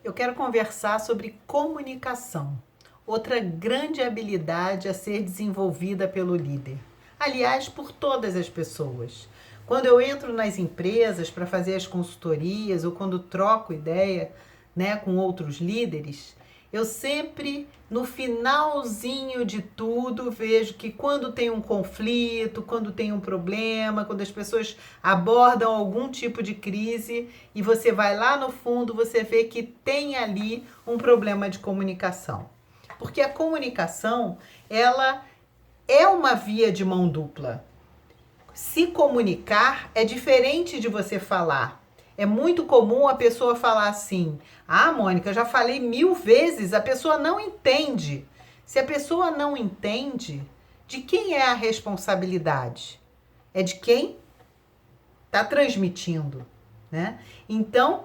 Eu quero conversar sobre comunicação, outra grande habilidade a ser desenvolvida pelo líder. Aliás, por todas as pessoas. Quando eu entro nas empresas para fazer as consultorias ou quando troco ideia, com outros líderes, eu sempre, no finalzinho de tudo, vejo que quando tem um conflito, quando tem um problema, quando as pessoas abordam algum tipo de crise e você vai lá no fundo, você vê que tem ali um problema de comunicação. Porque a comunicação, ela é uma via de mão dupla. Se comunicar é diferente de você falar. É muito comum a pessoa falar assim: ah, Mônica, eu já falei 1000 vezes, a pessoa não entende. Se a pessoa não entende, de quem é a responsabilidade? É de quem está transmitindo, né? Então,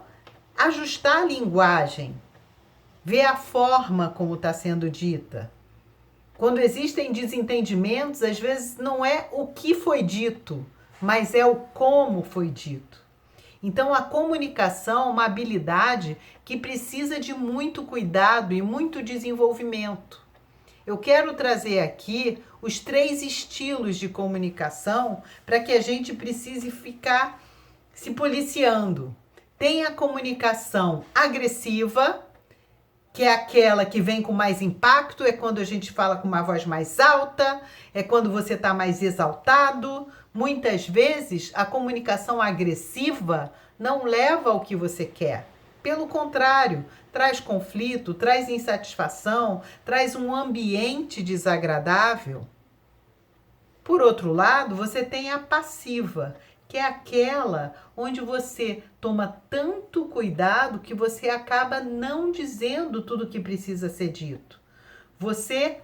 ajustar a linguagem, ver a forma como está sendo dita. Quando existem desentendimentos, às vezes não é o que foi dito, mas é o como foi dito. Então, a comunicação é uma habilidade que precisa de muito cuidado e muito desenvolvimento. Eu quero trazer aqui os 3 estilos de comunicação para que a gente precise ficar se policiando. Tem a comunicação agressiva, que é aquela que vem com mais impacto, é quando a gente fala com uma voz mais alta, é quando você está mais exaltado. Muitas vezes, a comunicação agressiva não leva ao que você quer. Pelo contrário, traz conflito, traz insatisfação, traz um ambiente desagradável. Por outro lado, você tem a passiva, que é aquela onde você toma tanto cuidado que você acaba não dizendo tudo o que precisa ser dito. Você,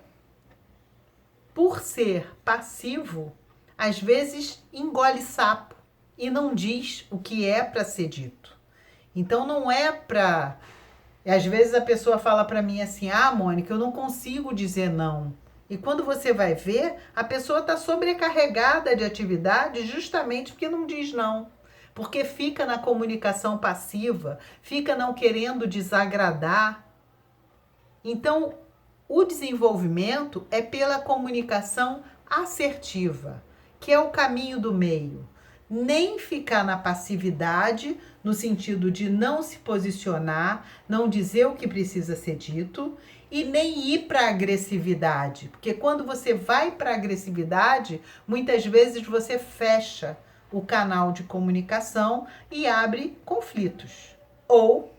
por ser passivo, às vezes engole sapo e não diz o que é para ser dito. Então não é para... Às vezes a pessoa fala para mim assim: ah, Mônica, eu não consigo dizer não. E quando você vai ver, a pessoa está sobrecarregada de atividade justamente porque não diz não. Porque fica na comunicação passiva, fica não querendo desagradar. Então, o desenvolvimento é pela comunicação assertiva, que é o caminho do meio. Nem ficar na passividade, no sentido de não se posicionar, não dizer o que precisa ser dito, e nem ir para a agressividade, porque quando você vai para a agressividade, muitas vezes você fecha o canal de comunicação e abre conflitos, ou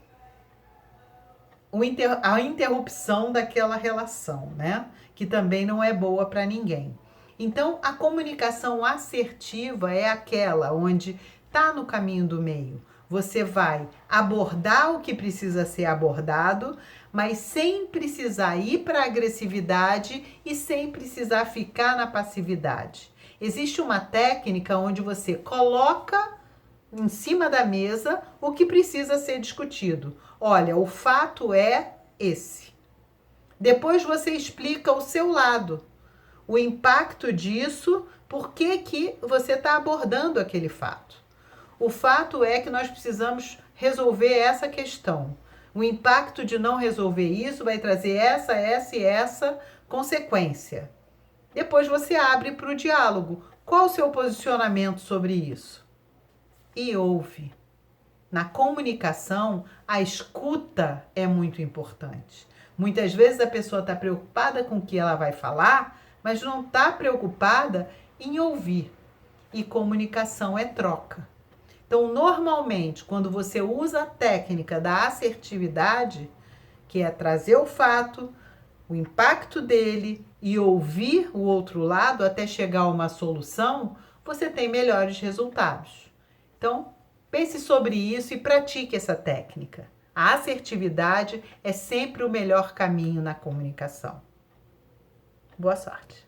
a interrupção daquela relação, né? Que também não é boa para ninguém. Então, a comunicação assertiva é aquela onde está no caminho do meio. Você vai abordar o que precisa ser abordado, mas sem precisar ir para a agressividade e sem precisar ficar na passividade. Existe uma técnica onde você coloca em cima da mesa o que precisa ser discutido. Olha, o fato é esse. Depois você explica o seu lado, o impacto disso, por que você está abordando aquele fato. O fato é que nós precisamos resolver essa questão. O impacto de não resolver isso vai trazer essa e essa consequência. Depois você abre para o diálogo. Qual o seu posicionamento sobre isso? E ouve. Na comunicação, a escuta é muito importante. Muitas vezes a pessoa está preocupada com o que ela vai falar, mas não está preocupada em ouvir. E comunicação é troca. Então, normalmente, quando você usa a técnica da assertividade, que é trazer o fato, o impacto dele e ouvir o outro lado até chegar a uma solução, você tem melhores resultados. Então, pense sobre isso e pratique essa técnica. A assertividade é sempre o melhor caminho na comunicação. Boa sorte!